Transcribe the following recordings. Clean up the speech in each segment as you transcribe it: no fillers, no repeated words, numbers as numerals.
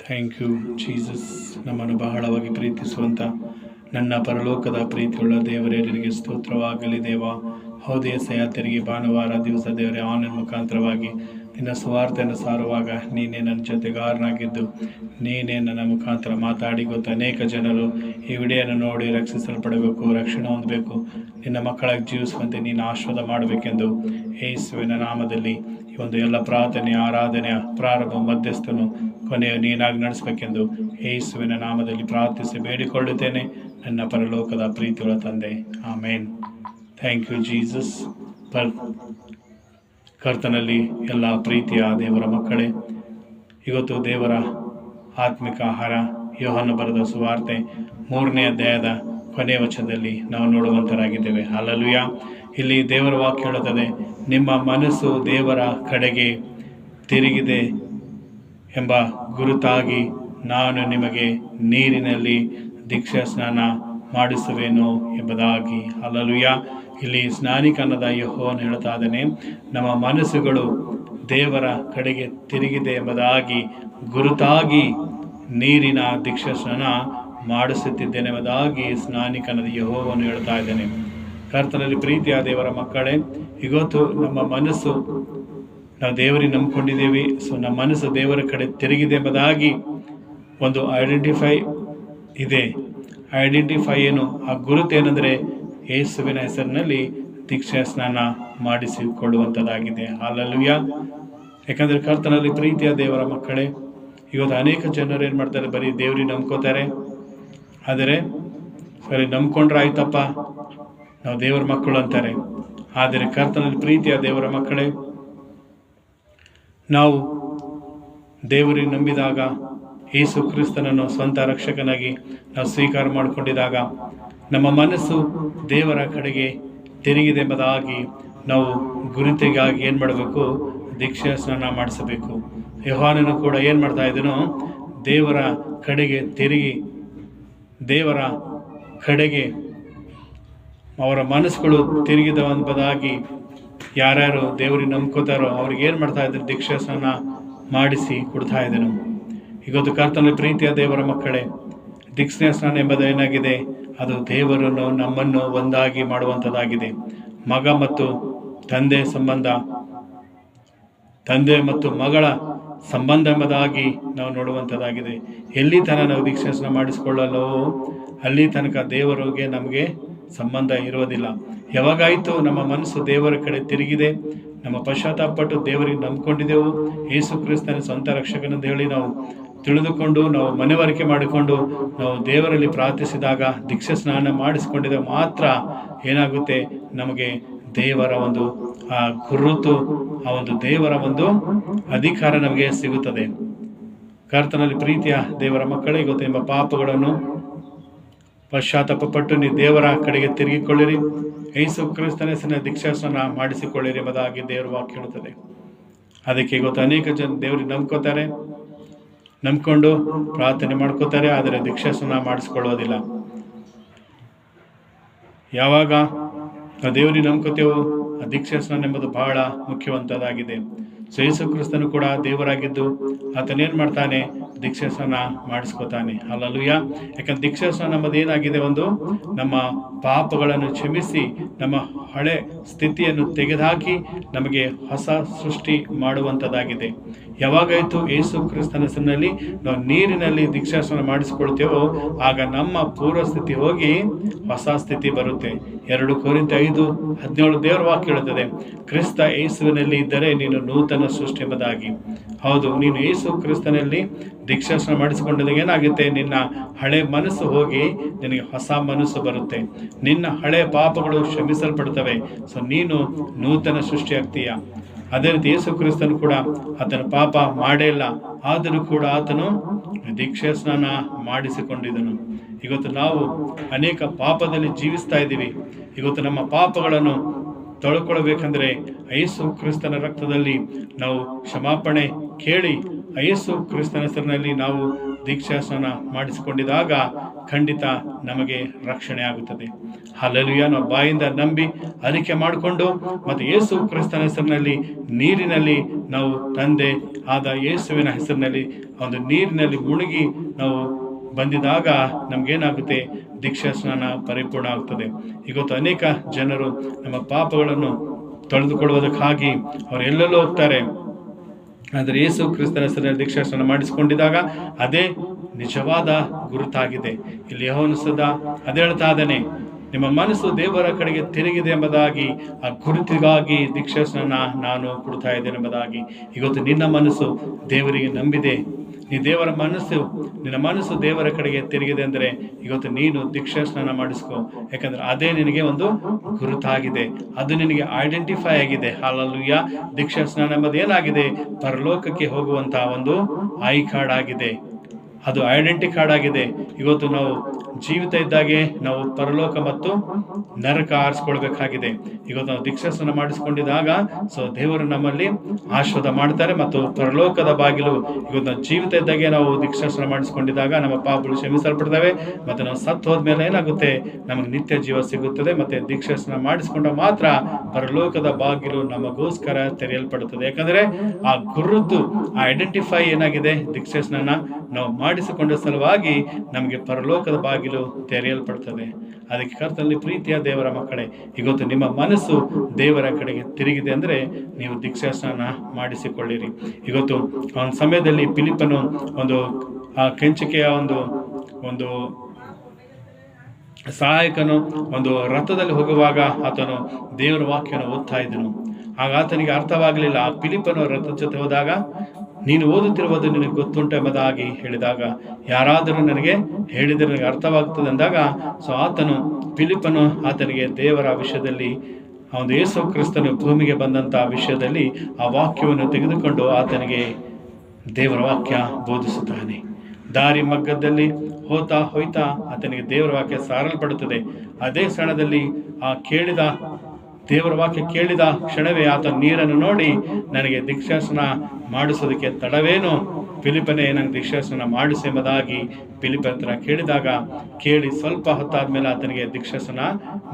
Thank you Jesus. ನಮ್ಮನ್ನು ಬಹಳವಾಗಿ ಪ್ರೀತಿಸುವಂಥ ನನ್ನ ಪರಲೋಕದ ಪ್ರೀತಿಯುಳ್ಳ ದೇವರೇ, ನಿನಗೆ ಸ್ತೋತ್ರವಾಗಲಿ ದೇವ. ಹೌದೇ ಸಯಾತರಿಗೆ ಭಾನುವಾರ ದಿವಸ ದೇವರೇ ಆನ್ಲೈನ್ ಮುಖಾಂತರವಾಗಿ ನಿನ್ನ ಸುವಾರ್ತೆಯನ್ನು ಸಾರುವಾಗ ನೀನೇ ನನ್ನ ಜೊತೆಗಾರನಾಗಿದ್ದು ನೀನೇ ನನ್ನ ಮುಖಾಂತರ ಮಾತಾಡಿ ಗೊತ್ತು ಅನೇಕ ಜನರು ಈ ವಿಡಿಯೋನ ನೋಡಿ ರಕ್ಷಿಸಲ್ಪಡಬೇಕು, ರಕ್ಷಣೆ ಹೊಂದಬೇಕು, ನಿನ್ನ ಮಕ್ಕಳಾಗಿ ಜೀವಿಸುವಂತೆ ನೀನು ಆಶೀರ್ವಾದ ಮಾಡಬೇಕೆಂದು ಯೇಸುವಿನ ನಾಮದಲ್ಲಿ ಈ ಒಂದು ಎಲ್ಲ ಪ್ರಾರ್ಥನೆ ಆರಾಧನೆಯ ಪ್ರಾರಂಭ ಮಧ್ಯಸ್ಥನು ಕೊನೆಯ ನೀನಾಗಿ ನಡೆಸಬೇಕೆಂದು ಯೇಸುವಿನ ನಾಮದಲ್ಲಿ ಪ್ರಾರ್ಥಿಸಿ ಬೇಡಿಕೊಳ್ಳುತ್ತೇನೆ ನನ್ನ ಪರಲೋಕದ ಪ್ರೀತಿಯುಳ್ಳ ತಂದೆ, ಆಮೇನ್. Thank you Jesus. ಕರ್ತನಲ್ಲಿ ಎಲ್ಲ ಪ್ರೀತಿಯ ದೇವರ ಮಕ್ಕಳೇ, ಇವತ್ತು ದೇವರ ಆತ್ಮಿಕ ಆಹಾರ ಯೋಹಾನ ಬರೆದ ಸುವಾರ್ತೆ 3ನೇ ಅಧ್ಯಾಯದ ಕೊನೆಯ ವಚನದಲ್ಲಿ ನಾವು ನೋಡುವಂತರಾಗಿದ್ದೇವೆ. ಹಲ್ಲೆಲೂಯಾ. ಇಲ್ಲಿ ದೇವರ ವಾಕ್ಯ ಹೇಳುತ್ತದೆ, ನಿಮ್ಮ ಮನಸ್ಸು ದೇವರ ಕಡೆಗೆ ತಿರುಗಿದೆ ಎಂಬ ಗುರುತಾಗಿ ನಾನು ನಿಮಗೆ ನೀರಿನಲ್ಲಿ ದೀಕ್ಷಾ ಸ್ನಾನ ಮಾಡಿಸುವೆನು ಎಂಬುದಾಗಿ. ಹಲ್ಲೆಲೂಯಾ. ಇಲ್ಲಿ ಸ್ನಾನಿಕನಾದ ಯೆಹೋವನು ಹೇಳ್ತಾ ಇದ್ದಾನೆ, ನಮ್ಮ ಮನಸ್ಸುಗಳು ದೇವರ ಕಡೆಗೆ ತಿರುಗಿದೆ ಎಂಬುದಾಗಿ ಗುರುತಾಗಿ ನೀರಿನ ದೀಕ್ಷಾ ಸ್ನಾನ ಮಾಡಿಸುತ್ತಿದ್ದೇನೆ ಎಂಬುದಾಗಿ ಸ್ನಾನಿಕನಾದ ಯೆಹೋವನು ಹೇಳ್ತಾ ಇದ್ದಾನೆ. ಕರ್ತನಲ್ಲಿ ಪ್ರೀತಿಯ ದೇವರ ಮಕ್ಕಳೇ, ಇವತ್ತು ನಮ್ಮ ಮನಸ್ಸು ನಾವು ದೇವರಿಗೆ ನಂಬಿಕೊಂಡಿದ್ದೇವೆ. ಸೊ ನಮ್ಮ ಮನಸ್ಸು ದೇವರ ಕಡೆ ತಿರುಗಿದೆ ಎಂಬುದಾಗಿ ಒಂದು ಐಡೆಂಟಿಫೈ ಇದೆ. ಐಡೆಂಟಿಫೈ ಏನು? ಆ ಗುರುತು ಏನಂದರೆ ಯೇಸುವಿನ ಹೆಸರಿನಲ್ಲಿ ದೀಕ್ಷಾ ಸ್ನಾನ ಮಾಡಿಸಿಕೊಳ್ಳುವಂಥದ್ದಾಗಿದೆ. ಹಲ್ಲೆಲೂಯಾ. ಯಾಕಂದರೆ ಕರ್ತನಲ್ಲಿ ಪ್ರೀತಿಯ ದೇವರ ಮಕ್ಕಳೇ, ಇವತ್ತು ಅನೇಕ ಜನರು ಏನು ಮಾಡ್ತಾರೆ, ಬರೀ ದೇವ್ರಿಗೆ ನಂಬ್ಕೋತಾರೆ. ಆದರೆ ಸರಿ ನಂಬ್ಕೊಂಡ್ರೆ ಆಯ್ತಪ್ಪ ನಾವು ದೇವರ ಮಕ್ಕಳು ಅಂತಾರೆ. ಆದರೆ ಕರ್ತನಲ್ಲಿ ಪ್ರೀತಿಯ ದೇವರ ಮಕ್ಕಳೇ, ನಾವು ದೇವರಿಗೆ ನಂಬಿದಾಗ, ಯೇಸು ಕ್ರಿಸ್ತನನ್ನು ಸ್ವಂತ ರಕ್ಷಕನಾಗಿ ನಾವು ಸ್ವೀಕಾರ ಮಾಡಿಕೊಂಡಿದಾಗ ನಮ್ಮ ಮನಸ್ಸು ದೇವರ ಕಡೆಗೆ ತಿರುಗಿದೆ ಎಂಬುದಾಗಿ ನಾವು ಗುರುತಿಗಾಗಿ ಏನು ಮಾಡಬೇಕು? ದೀಕ್ಷಾ ಸ್ನಾನ ಮಾಡಿಸಬೇಕು. ಯೋಹಾನನು ಕೂಡ ಏನು ಮಾಡ್ತಾ ಇದ್ದನು? ದೇವರ ಕಡೆಗೆ ತಿರುಗಿ ದೇವರ ಕಡೆಗೆ ಅವರ ಮನಸ್ಸುಗಳು ತಿರುಗಿದ ಎಂಬುದಾಗಿ ಯಾರ್ಯಾರು ದೇವರಿಗೆ ನಂಬ್ಕೋತಾರೋ ಅವ್ರಿಗೆ ಏನು ಮಾಡ್ತಾ ಇದ್ರು? ದೀಕ್ಷಾ ಸ್ನಾನ ಮಾಡಿಸಿ ಕೊಡ್ತಾ ಇದ್ದನು. ಇವತ್ತು ಕರ್ತನಲ್ಲಿ ಪ್ರೀತಿಯ ದೇವರ ಮಕ್ಕಳೇ, ದೀಕ್ಷಾ ಸ್ನಾನ ಎಂಬುದು ಏನಾಗಿದೆ? ಅದು ದೇವರನ್ನು ನಮ್ಮನ್ನು ಒಂದಾಗಿ ಮಾಡುವಂಥದ್ದಾಗಿದೆ. ಮಗ ಮತ್ತು ತಂದೆ ಸಂಬಂಧ, ತಂದೆ ಮತ್ತು ಮಗಳ ಸಂಬಂಧ ಎಂಬುದಾಗಿ ನಾವು ನೋಡುವಂಥದ್ದಾಗಿದೆ. ಎಲ್ಲಿ ತನಕ ನಾವು ದೀಕ್ಷಾ ಸ್ನಾನ ಮಾಡಿಸಿಕೊಳ್ಳಲು ಅಲ್ಲಿ ತನಕ ದೇವರಿಗೆ ನಮಗೆ ಸಂಬಂಧ ಇರುವುದಿಲ್ಲ. ಯಾವಾಗಾಯಿತು ನಮ್ಮ ಮನಸ್ಸು ದೇವರ ಕಡೆ ತಿರುಗಿದೆ, ನಮ್ಮ ಪಶ್ಚಾತ್ತಾಪಪಟ್ಟು ದೇವರಿಗೆ ನಂಬಿಕೊಂಡಿದ್ದೆವು, ಯೇಸು ಕ್ರಿಸ್ತನ ಸ್ವಂತ ರಕ್ಷಕನೆಂದು ಹೇಳಿ ನಾವು ತಿಳಿದುಕೊಂಡು ನಾವು ಮನವರಿಕೆ ಮಾಡಿಕೊಂಡು ನಾವು ದೇವರಲ್ಲಿ ಪ್ರಾರ್ಥಿಸಿದಾಗ, ದೀಕ್ಷಾ ಸ್ನಾನ ಮಾಡಿಸಿಕೊಂಡಿದ್ದಾಗ ಮಾತ್ರ ಏನಾಗುತ್ತೆ? ನಮಗೆ ದೇವರ ಒಂದು ಆ ಗುರುತು, ಆ ಒಂದು ದೇವರ ಒಂದು ಅಧಿಕಾರ ನಮಗೆ ಸಿಗುತ್ತದೆ. ಕರ್ತನಲ್ಲಿ ಪ್ರೀತಿಯ ದೇವರ ಮಕ್ಕಳೇ, ಇವತ್ತು ಎಂಬ ಪಾಪಗಳನ್ನು ಪಶ್ಚಾತ್ತಾಪಪಟ್ಟು ನೀವು ದೇವರ ಕಡೆಗೆ ತಿರುಗಿಕೊಳ್ಳಿರಿ, ಯೇಸು ಕ್ರಿಸ್ತನ ಹೆಸರಿನ ದೀಕ್ಷಾ ಸ್ನಾನ ಮಾಡಿಸಿಕೊಳ್ಳಿರಿ ಎಂಬುದಾಗಿ ದೇವರ ವಾಕ್ಯ ಹೇಳುತ್ತದೆ. ಅದಕ್ಕೆ ಇವತ್ತು ಅನೇಕ ಜನ ದೇವರಿಗೆ ನಂಬ್ಕೋತಾರೆ, ನಂಬ್ಕೊಂಡು ಪ್ರಾರ್ಥನೆ ಮಾಡ್ಕೋತಾರೆ, ಆದರೆ ದೀಕ್ಷಾ ಸ್ನಾನ ಮಾಡಿಸ್ಕೊಳ್ಳೋದಿಲ್ಲ. ಯಾವಾಗ ನಾವು ದೇವರಿಗೆ ನಂಬ್ಕೋತೇವೋ ಆ ದೀಕ್ಷಾ ಸ್ನಾನ ಎಂಬುದು ಬಹಳ ಮುಖ್ಯವಂತದ್ದಾಗಿದೆ. ಸೊ ಯೇಸು ಕ್ರಿಸ್ತನು ಕೂಡ ದೇವರಾಗಿದ್ದು ಆತನೇನು ಮಾಡ್ತಾನೆ? ದೀಕ್ಷಾ ಸ್ನಾನ ಮಾಡಿಸ್ಕೋತಾನೆ. ಹಲ್ಲೆಲೂಯಾ. ಯಾಕಂದ್ರೆ ದೀಕ್ಷಾ ಸ್ನಾನ ಎಂಬುದು ಏನಾಗಿದೆ? ಒಂದು ನಮ್ಮ ಪಾಪಗಳನ್ನು ಕ್ಷಮಿಸಿ ನಮ್ಮ ಹಳೆ ಸ್ಥಿತಿಯನ್ನು ತೆಗೆದುಹಾಕಿ ನಮಗೆ ಹೊಸ ಸೃಷ್ಟಿ ಮಾಡುವಂಥದ್ದಾಗಿದೆ. ಯಾವಾಗಾಯಿತು ಯೇಸು ಕ್ರಿಸ್ತನ ಹೆಸರಿನಲ್ಲಿ ನಾವು ನೀರಿನಲ್ಲಿ ದೀಕ್ಷಾ ಸ್ನಾನ ಮಾಡಿಸಿಕೊಳ್ತೇವೋ ಆಗ ನಮ್ಮ ಪೂರ್ವ ಸ್ಥಿತಿ ಹೋಗಿ ಹೊಸ ಸ್ಥಿತಿ ಬರುತ್ತೆ. 2 ಕೊರಿಂಥ 5:17 ದೇವರ ವಾಕ್ಯ ಹೇಳುತ್ತದೆ, ಕ್ರಿಸ್ತ ಯೇಸುವಿನಲ್ಲಿ ಇದ್ದರೆ ನೀನು ನೂತನ ಸೃಷ್ಟಿ ಎಂಬುದಾಗಿ. ಹೌದು, ನೀನು ಯೇಸು ಕ್ರಿಸ್ತನಲ್ಲಿ ದೀಕ್ಷಾ ಸ್ನಾನ ಮಾಡಿಸಿಕೊಂಡಾಗ ಏನಾಗುತ್ತೆ? ನಿನ್ನ ಹಳೆ ಮನಸ್ಸು ಹೋಗಿ ನಿನಗೆ ಹೊಸ ಮನಸ್ಸು ಬರುತ್ತೆ, ನಿನ್ನ ಹಳೆ ಪಾಪಗಳು ಕ್ಷಮಿಸಲ್ಪಡ್ತವೆ. ಸೊ ನೀನು ನೂತನ ಸೃಷ್ಟಿ ಆಗ್ತೀಯ. ಅದೇ ರೀತಿ ಯೇಸು ಕ್ರಿಸ್ತನು ಕೂಡ ಆತನ ಪಾಪ ಮಾಡೇ ಇಲ್ಲ, ಆದರೂ ಕೂಡ ಆತನು ದೀಕ್ಷಾ ಸ್ನಾನ ಮಾಡಿಸಿಕೊಂಡಿದ್ದನು. ಇವತ್ತು ನಾವು ಅನೇಕ ಪಾಪದಲ್ಲಿ ಜೀವಿಸ್ತಾ ಇದ್ದೀವಿ. ಇವತ್ತು ನಮ್ಮ ಪಾಪಗಳನ್ನು ತೊಳ್ಕೊಳ್ಬೇಕಂದ್ರೆ ಯೇಸು ಕ್ರಿಸ್ತನ ರಕ್ತದಲ್ಲಿ ನಾವು ಕ್ಷಮಾಪಣೆ ಕೇಳಿ ಯೇಸು ಕ್ರಿಸ್ತನ ಹೆಸರಿನಲ್ಲಿ ನಾವು ದೀಕ್ಷಾಸ್ನಾನ ಮಾಡಿಸಿಕೊಂಡಿದಾಗ ಖಂಡಿತ ನಮಗೆ ರಕ್ಷಣೆ ಆಗುತ್ತದೆ. ಹಲ್ಲೆಲೂಯಾ. ನಾವು ಬಾಯಿಂದ ನಂಬಿ ಅರಿಕೆ ಮಾಡಿಕೊಂಡು ಮತ್ತು ಯೇಸು ಕ್ರಿಸ್ತನ ಹೆಸರಿನಲ್ಲಿ ನೀರಿನಲ್ಲಿ ನಾವು ತಂದೆ ಆದ ಯೇಸುವಿನ ಹೆಸರಿನಲ್ಲಿ ಒಂದು ನೀರಿನಲ್ಲಿ ಮುಳುಗಿ ನಾವು ಬಂದಿದಾಗ ನಮಗೇನಾಗುತ್ತೆ, ದೀಕ್ಷಾಸ್ನಾನ ಪರಿಪೂರ್ಣ ಆಗುತ್ತದೆ. ಇವತ್ತು ಅನೇಕ ಜನರು ನಮ್ಮ ಪಾಪಗಳನ್ನು ತೊಳೆದುಕೊಳ್ಳುವುದಕ್ಕಾಗಿ ಅವರು ಎಲ್ಲೆಲ್ಲೋ ಹೋಗ್ತಾರೆ. ಆದರೆ ಯೇಸು ಕ್ರಿಸ್ತನ ಹೆಸರಿನಲ್ಲಿ ದೀಕ್ಷಾಸ್ನಾನ ಮಾಡಿಸಿಕೊಂಡಿದಾಗ ಅದೇ ನಿಜವಾದ ಗುರುತಾಗಿದೆ. ಇಲ್ಲಿ ಯೆಹೋವನು ಸದಾ ಅದೇ ಹೇಳ್ತಾ ಇದ್ದಾನೆ, ನಿಮ್ಮ ಮನಸ್ಸು ದೇವರ ಕಡೆಗೆ ತಿರುಗಿದೆ ಎಂಬುದಾಗಿ, ಆ ಗುರುತಿಗಾಗಿ ದೀಕ್ಷಾಸ್ನಾನ ನಾನು ಕೊಡ್ತಾ ಇದ್ದೇನೆ ಎಂಬುದಾಗಿ. ಇವತ್ತು ನಿನ್ನ ಮನಸ್ಸು ದೇವರಿಗೆ ನಂಬಿದೆ, ನಿನ್ನ ಮನಸ್ಸು ದೇವರ ಕಡೆಗೆ ತಿರುಗಿದೆ ಅಂದರೆ ಇವತ್ತು ನೀನು ದೀಕ್ಷಾಸ್ನಾನ ಮಾಡಿಸ್ಕೊ. ಯಾಕಂದ್ರೆ ಅದೇ ನಿನಗೆ ಒಂದು ಗುರುತಾಗಿದೆ, ಅದು ನಿನಗೆ ಐಡೆಂಟಿಫೈ ಆಗಿದೆ. ಹಲ್ಲೆಲೂಯಾ. ದೀಕ್ಷಾಸ್ನಾನ ಎಂಬುದು ಏನಾಗಿದೆ? ಪರಲೋಕಕ್ಕೆ ಹೋಗುವಂತಹ ಒಂದು ಐ ಕಾರ್ಡ್ ಆಗಿದೆ, ಅದು ಐಡೆಂಟಿ ಕಾರ್ಡ್ ಆಗಿದೆ. ಇವತ್ತು ನಾವು ಜೀವಿತ ಇದ್ದಾಗೆ ನಾವು ಪರಲೋಕ ಮತ್ತು ನರಕ ಆರಿಸ್ಕೊಳ್ಬೇಕಾಗಿದೆ. ಇವತ್ತು ನಾವು ದೀಕ್ಷಾಸ್ನಾನ ಮಾಡಿಸ್ಕೊಂಡಿದ್ದಾಗ ದೇವರು ನಮ್ಮಲ್ಲಿ ಆಶೀರ್ವಾದ ಮಾಡ್ತಾರೆ ಮತ್ತು ಪರಲೋಕದ ಬಾಗಿಲು. ಇವತ್ತು ನಾವು ಜೀವಿತ ಇದ್ದಾಗೆ ನಾವು ದೀಕ್ಷಾಸ್ನಾನ ಮಾಡಿಸ್ಕೊಂಡಿದ್ದಾಗ ನಮ್ಮ ಪಾಪಗಳು ಕ್ಷಮಿಸಲ್ಪಡ್ತವೆ ಮತ್ತು ನಾವು ಸತ್ತು ಹೋದ್ಮೇಲೆ ಏನಾಗುತ್ತೆ, ನಮಗೆ ನಿತ್ಯ ಜೀವ ಸಿಗುತ್ತದೆ. ಮತ್ತು ದೀಕ್ಷಾಸ್ನಾನ ಮಾಡಿಸ್ಕೊಂಡ ಮಾತ್ರ ಪರಲೋಕದ ಬಾಗಿಲು ನಮಗೋಸ್ಕರ ತೆರೆಯಲ್ಪಡುತ್ತದೆ. ಯಾಕಂದ್ರೆ ಆ ಗುರುತು, ಆ ಐಡೆಂಟಿಫೈ ಏನಾಗಿದೆ, ದೀಕ್ಷಾಸ್ನಾನ ನಾವು ಮಾಡಿಸಿಕೊಂಡ ಸಲುವಾಗಿ ನಮಗೆ ಪರಲೋಕದ ಬಾಗಿಲು ತೆರೆಯಲ್ಪಡ್ತದೆ. ಅದಕ್ಕೆ ಕರ್ತನಲ್ಲಿ ಪ್ರೀತಿಯ ದೇವರ ಮಕ್ಕಳೇ, ಇವತ್ತು ನಿಮ್ಮ ಮನಸ್ಸು ದೇವರ ಕಡೆಗೆ ತಿರುಗಿದೆ ಅಂದರೆ ನೀವು ದೀಕ್ಷಾಸ್ನಾನ ಮಾಡಿಸಿಕೊಳ್ಳಿರಿ. ಇವತ್ತು ಒಂದು ಸಮಯದಲ್ಲಿ ಫಿಲಿಪ್ಪನು ಒಂದು ಕೆಂಚಿಕೆಯ ಒಂದು ಸಹಾಯಕನು ಒಂದು ರಥದಲ್ಲಿ ಹೋಗುವಾಗ ಆತನು ದೇವರ ವಾಕ್ಯವನ್ನು ಓದ್ತಾ ಇದ್ದನು. ಆಗ ಆತನಿಗೆ ಅರ್ಥವಾಗಲಿಲ್ಲ. ಆ ಫಿಲಿಪ್ಪನು ರಥದ ಜೊತೆ ಹೋದಾಗ, ನೀನು ಓದುತ್ತಿರುವುದು ನಿನಗೆ ಗೊತ್ತುಂಟು ಎಂಬುದಾಗಿ ಹೇಳಿದಾಗ, ಯಾರಾದರೂ ನನಗೆ ಹೇಳಿದರೆ ನನಗೆ ಅರ್ಥವಾಗ್ತದೆ ಅಂದಾಗ ಫಿಲಿಪ್ಪನು ಆತನಿಗೆ ದೇವರ ವಿಷಯದಲ್ಲಿ, ಒಂದು ಯೇಸು ಕ್ರಿಸ್ತನು ಭೂಮಿಗೆ ಬಂದಂಥ ವಿಷಯದಲ್ಲಿ ಆ ವಾಕ್ಯವನ್ನು ತೆಗೆದುಕೊಂಡು ಆತನಿಗೆ ದೇವರ ವಾಕ್ಯ ಬೋಧಿಸುತ್ತಾನೆ. ದಾರಿ ಮಗ್ಗದಲ್ಲಿ ಹೋಯ್ತಾ ಆತನಿಗೆ ದೇವರ ವಾಕ್ಯ ಸಾರಲ್ಪಡುತ್ತದೆ. ಅದೇ ಕ್ಷಣದಲ್ಲಿ ದೇವರ ವಾಕ್ಯ ಕೇಳಿದ ಕ್ಷಣವೇ ಆತ ನೀರನ್ನು ನೋಡಿ, ನನಗೆ ದೀಕ್ಷಾಸ್ನಾನ ಮಾಡಿಸೋದಕ್ಕೆ ತಡವೇನು, ಫಿಲಿಪ್ಪನೇ ನನಗೆ ದೀಕ್ಷಾಸ್ನಾನ ಮಾಡಿಸಿ ಎಂಬುದಾಗಿ ಫಿಲಿಪ್ಪನ ಹತ್ರ ಕೇಳಿ ಸ್ವಲ್ಪ ಹೊತ್ತಾದ್ಮೇಲೆ ಆತನಿಗೆ ದೀಕ್ಷಾಸ್ನಾನ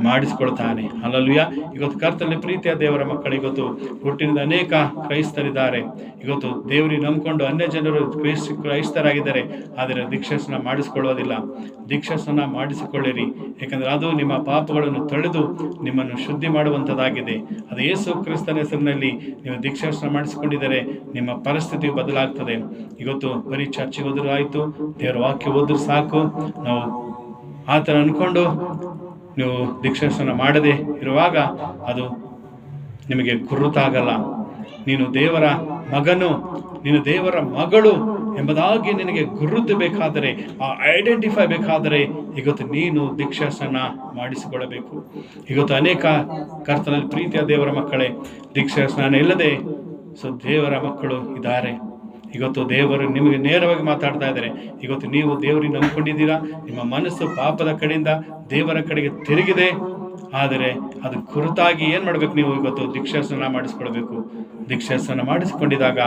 ಮಾಡಿಸ್ಕೊಳ್ತಾನೆ. ಹಲ್ಲೆಲೂಯಾ. ಇವತ್ತು ಕರ್ತನಲ್ಲಿ ಪ್ರೀತಿಯ ದೇವರ ಮಕ್ಕಳು, ಇವತ್ತು ಹುಟ್ಟಿನಿಂದ ಅನೇಕ ಕ್ರೈಸ್ತರಿದ್ದಾರೆ. ಇವತ್ತು ದೇವರಿಗೆ ನಂಬಿಕೊಂಡು ಅನ್ಯ ಜನರು ಕ್ರೈಸ್ತರಾಗಿದ್ದಾರೆ, ಆದರೆ ದೀಕ್ಷಾಸ್ನಾನ ಮಾಡಿಸ್ಕೊಳ್ಳೋದಿಲ್ಲ. ದೀಕ್ಷಾಸ್ನಾನ ಮಾಡಿಸಿಕೊಳ್ಳಿರಿ, ಯಾಕಂದ್ರೆ ಅದು ನಿಮ್ಮ ಪಾಪಗಳನ್ನು ತೊಳೆದು ನಿಮ್ಮನ್ನು ಶುದ್ಧಿ ಮಾಡುವಂಥದ್ದಾಗಿದೆ. ಅದು ಯೇಸು ಕ್ರಿಸ್ತನ ಹೆಸರಿನಲ್ಲಿ ನೀವು ದೀಕ್ಷಾಸ್ನಾನ ಮಾಡಿಸಿಕೊಂಡಿದ್ದರೆ ನಿಮ್ಮ ಪರಿಸ್ಥಿತಿ ಬದಲಾಗ್ತದೆ. ಇವತ್ತು ಬರೀ ಚರ್ಚಿಗೆ ಹೋದ್ರೂ ಆಯಿತು, ದೇವರ ವಾಕ್ಯ ಓದಿದ್ರು ಸಾಕು, ನಾವು ಆ ಥರ ಅಂದ್ಕೊಂಡು ನೀವು ದೀಕ್ಷಾಸ್ನಾನ ಮಾಡದೆ ಇರುವಾಗ ಅದು ನಿಮಗೆ ಗುರುತಾಗಲ್ಲ. ನೀನು ದೇವರ ಮಗನು, ನೀನು ದೇವರ ಮಗಳು ಎಂಬುದಾಗಿ ನಿನಗೆ ಗುರುತು ಬೇಕಾದರೆ, ಆ ಐಡೆಂಟಿಫೈ ಬೇಕಾದರೆ ಇವತ್ತು ನೀನು ದೀಕ್ಷಾಸ್ನಾನ ಮಾಡಿಸಿಕೊಳ್ಳಬೇಕು. ಇವತ್ತು ಅನೇಕ ಕರ್ತನಲ್ಲಿ ಪ್ರೀತಿಯ ದೇವರ ಮಕ್ಕಳೇ ದೀಕ್ಷಾಸ್ನಾನ ಇಲ್ಲದೆ ದೇವರ ಮಕ್ಕಳು ಇದ್ದಾರೆ. ಇವತ್ತು ದೇವರು ನಿಮಗೆ ನೇರವಾಗಿ ಮಾತಾಡ್ತಾ ಇದ್ದಾರೆ. ಇವತ್ತು ನೀವು ದೇವರಿಗೆ ನಂಬಿಕೊಂಡಿದ್ದೀರಾ, ನಿಮ್ಮ ಮನಸ್ಸು ಪಾಪದ ಕಡೆಯಿಂದ ದೇವರ ಕಡೆಗೆ ತಿರುಗಿದೆ. ಆದರೆ ಅದು ಕುರಿತಾಗಿ ಏನು ಮಾಡಬೇಕು, ನೀವು ಇವತ್ತು ದೀಕ್ಷಾಸ್ನಾನ ಮಾಡಿಸ್ಕೊಳ್ಬೇಕು. ದೀಕ್ಷಾಸ್ನಾನ ಮಾಡಿಸಿಕೊಂಡಿದ್ದಾಗ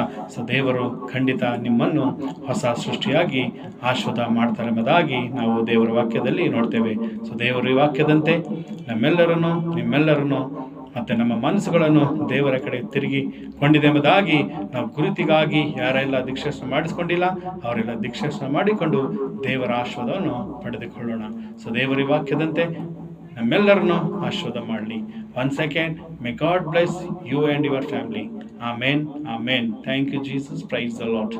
ದೇವರು ಖಂಡಿತ ನಿಮ್ಮನ್ನು ಹೊಸ ಸೃಷ್ಟಿಯಾಗಿ ಆಶೀರ್ವಾದ ಮಾಡ್ತಾರೆ ಎಂಬುದಾಗಿ ನಾವು ದೇವರ ವಾಕ್ಯದಲ್ಲಿ ನೋಡ್ತೇವೆ. ದೇವರ ವಾಕ್ಯದಂತೆ ನಿಮ್ಮೆಲ್ಲರನ್ನು ಮತ್ತು ನಮ್ಮ ಮನಸ್ಸುಗಳನ್ನು ದೇವರ ಕಡೆ ತಿರುಗಿಕೊಂಡಿದೆ ಎಂಬುದಾಗಿ ನಾವು ಗುರುತಿಗಾಗಿ ಯಾರೆಲ್ಲ ದೀಕ್ಷಾಸ್ನಾನ ಮಾಡಿಸ್ಕೊಂಡಿಲ್ಲ ಅವರೆಲ್ಲ ದೀಕ್ಷಾಸ್ನಾನ ಮಾಡಿಕೊಂಡು ದೇವರ ಆಶೀರ್ವಾದವನ್ನು ಪಡೆದುಕೊಳ್ಳೋಣ. ದೇವರ ವಾಕ್ಯದಂತೆ ನಮ್ಮೆಲ್ಲರನ್ನು ಆಶೀರ್ವಾದ ಮಾಡಲಿ. Once again, may God bless you and your family. Amen. Amen. Thank you, Jesus. Praise the Lord.